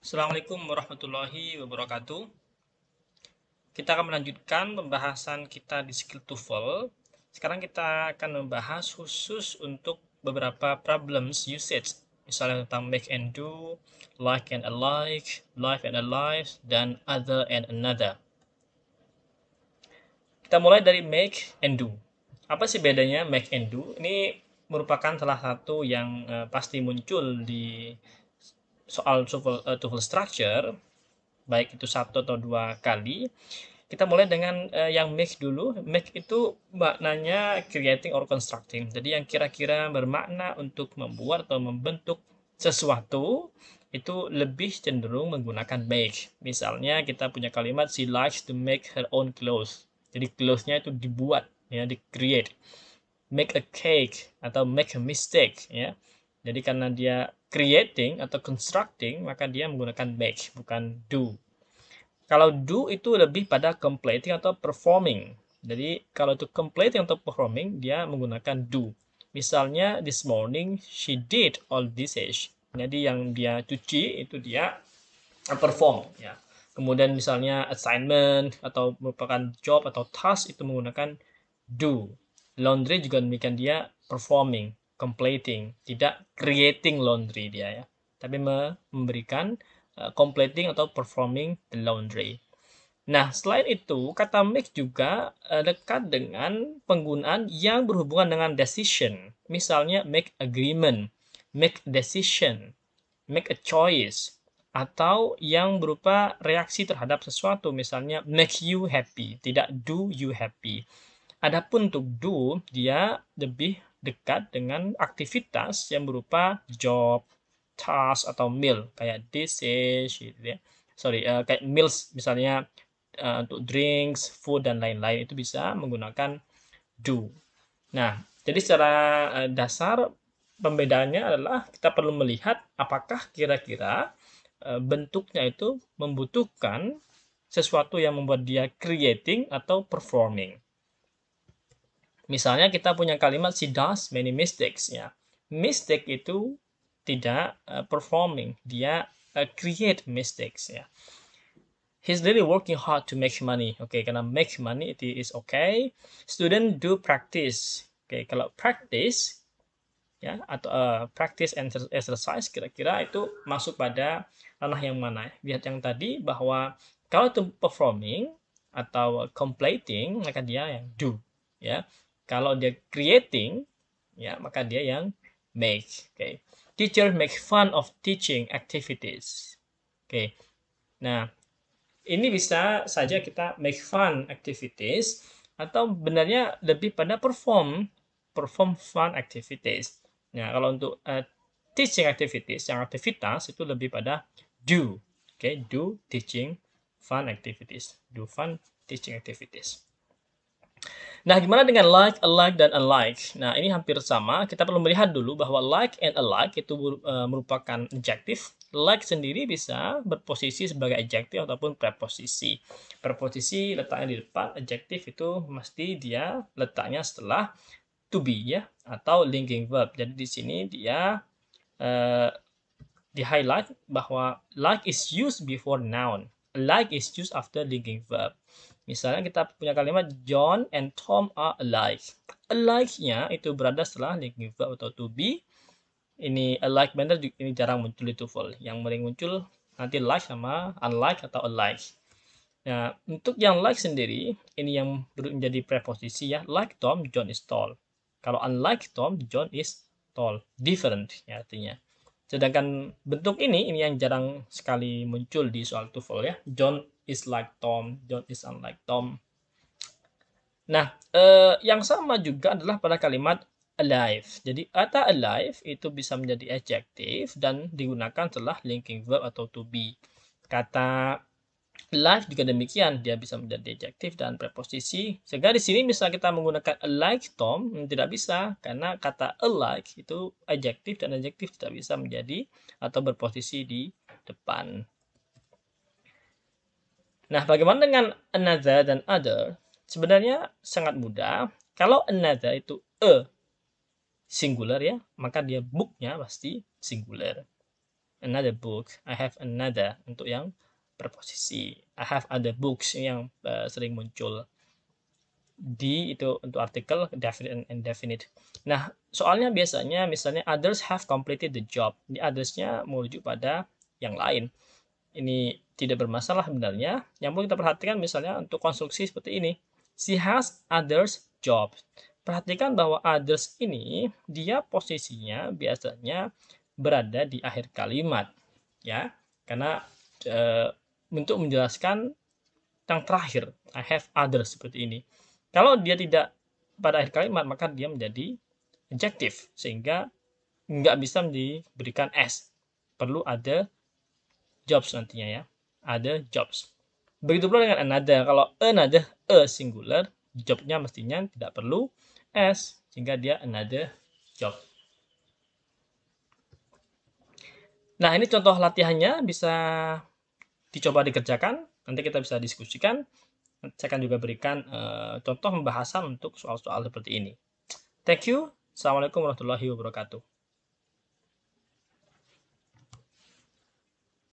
Assalamualaikum warahmatullahi wabarakatuh. Kita akan melanjutkan pembahasan kita di skill TOEFL. Sekarang kita akan membahas khusus untuk beberapa problems usage. Misalnya tentang make and do, like and alike, life and alive, dan other and another. Kita mulai dari make and do. Apa sih bedanya make and do? Ini merupakan salah satu yang pasti muncul di soal TOEFL structure, baik itu satu atau dua kali. Kita mulai dengan yang make dulu. Make itu maknanya creating or constructing. Jadi yang kira-kira bermakna untuk membuat atau membentuk sesuatu itu lebih cenderung menggunakan make. Misalnya kita punya kalimat she likes to make her own clothes. Jadi clothes-nya itu dibuat, ya, di create. Make a cake atau make a mistake, ya. Jadi karena dia creating atau constructing, maka dia menggunakan make, bukan do. Kalau do itu lebih pada completing atau performing. Jadi kalau itu completing atau performing, dia menggunakan do. Misalnya this morning she did all dishes. Jadi yang dia cuci itu dia perform, ya. Kemudian misalnya assignment atau merupakan job atau task itu menggunakan do. Laundry juga demikian, dia performing, completing, tidak creating laundry dia, ya. Tapi memberikan completing atau performing the laundry. Nah, selain itu, kata make juga dekat dengan penggunaan yang berhubungan dengan decision. Misalnya make agreement, make decision, make a choice, atau yang berupa reaksi terhadap sesuatu. Misalnya make you happy, tidak do you happy. Adapun untuk do, dia lebih dekat dengan aktivitas yang berupa job, task, atau meal. Kayak dishes, gitu ya. Kayak meals, misalnya untuk drinks, food, dan lain-lain, itu bisa menggunakan do. Nah, jadi secara dasar pembedaannya adalah kita perlu melihat apakah kira-kira bentuknya itu membutuhkan sesuatu yang membuat dia creating atau performing. Misalnya kita punya kalimat she does many mistakes, ya. Mistake itu tidak performing, dia create mistakes, ya. He's really working hard to make money. Oke, karena make money it is okay. Student do practice. Oke, kalau practice, ya, atau practice and exercise, kira-kira itu masuk pada ranah yang mana? Lihat yang tadi bahwa kalau itu performing atau completing, maka dia yang do, ya. Kalau dia creating, ya, maka dia yang make. Oke. Teacher make fun of teaching activities. Oke. Nah, ini bisa saja kita make fun activities atau benarnya lebih pada perform fun activities. Nah, kalau untuk teaching activities, yang aktivitas itu lebih pada do. Oke, do teaching fun activities. Do fun teaching activities. Nah, gimana dengan like, alike, dan unlike? Nah, ini hampir sama. Kita perlu melihat dulu bahwa like and alike itu merupakan adjektif. Like sendiri bisa berposisi sebagai adjektif ataupun preposisi. Preposisi letaknya di depan, adjektif itu mesti dia letaknya setelah to be, ya, atau linking verb. Jadi di sini dia di highlight bahwa like is used before noun, like is used after linking verb. Misalnya kita punya kalimat John and Tom are alike. Alike-nya itu berada setelah linking verb atau to be. Ini alike benar, ini jarang muncul di TOEFL. Yang paling muncul nanti like sama unlike atau alike. Nah, untuk yang like sendiri, ini yang menjadi preposisi, ya. Like Tom, John is tall. Kalau unlike Tom, John is tall. Different, ya, artinya. Sedangkan bentuk ini yang jarang sekali muncul di soal TOEFL, ya. John is like Tom, John is unlike Tom. Nah, yang sama juga adalah pada kalimat alive. Jadi kata alive itu bisa menjadi adjektif dan digunakan setelah linking verb atau to be. Kata alive juga demikian, dia bisa menjadi adjektif dan preposisi. Sehingga di sini misalnya kita menggunakan alike Tom, tidak bisa karena kata alike itu adjektif dan adjektif tidak bisa menjadi atau berposisi di depan. Nah, bagaimana dengan another dan other? Sebenarnya sangat mudah. Kalau another itu singular, ya, maka dia booknya pasti singular. another book, I have another untuk yang preposisi. I have other books yang sering muncul di itu untuk artikel definite and indefinite. Nah, soalnya biasanya misalnya others have completed the job. Di others-nya merujuk pada yang lain. Ini tidak bermasalah sebenarnya. Yang perlu kita perhatikan misalnya untuk konstruksi seperti ini. She has others jobs. Perhatikan bahwa others ini dia posisinya biasanya berada di akhir kalimat, ya. Karena untuk menjelaskan yang terakhir, I have others seperti ini. Kalau dia tidak pada akhir kalimat, maka dia menjadi adjective, sehingga nggak bisa diberikan s. Perlu ada jobs nantinya ya. Ada jobs. Begitu pula dengan another. Kalau another, a singular, jobnya mestinya tidak perlu s, sehingga dia another job. Nah, ini contoh latihannya bisa dicoba dikerjakan. Nanti kita bisa diskusikan. Saya akan juga berikan contoh pembahasan untuk soal-soal seperti ini. Thank you. Assalamualaikum warahmatullahi wabarakatuh.